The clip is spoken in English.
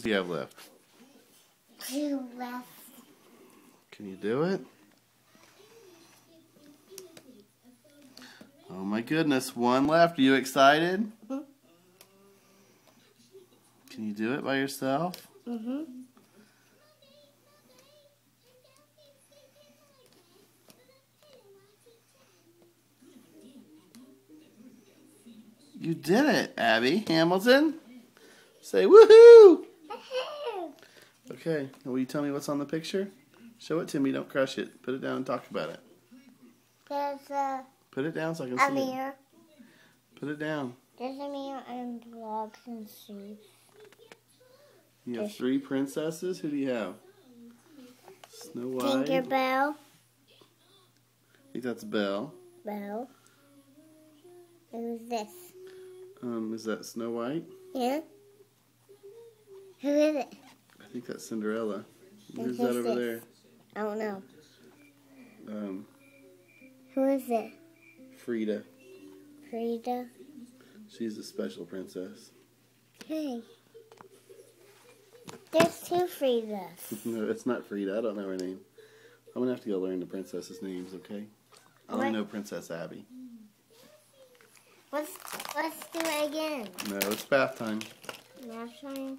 do you have left? 2 left. Can you do it? Oh my goodness, 1 left. Are you excited? Mm-hmm. Can you do it by yourself? Mm-hmm. You did it, Abby Hamilton. Say woohoo! Okay, will you tell me what's on the picture? Show it to me, don't crush it. Put it down and talk about it. There's a Put it down so I can see mirror. it. Put it down. There's a mirror and blocks and shoes. You have 3 princesses. Who do you have? Snow White. Tinkerbell. I think that's Belle. Belle. Who's this? Is that Snow White? Yeah. Who is it? I think that's Cinderella. Who's who's that over this? there? I don't know. Who is it? Frida. Frida. She's a special princess. Hey. There's 2 Fridas. No, it's not Frida. I don't know her name. I'm going to have to go learn the princesses' names, okay? I only know Princess Abby. Let's do it again. No, it's bath time. Bath time.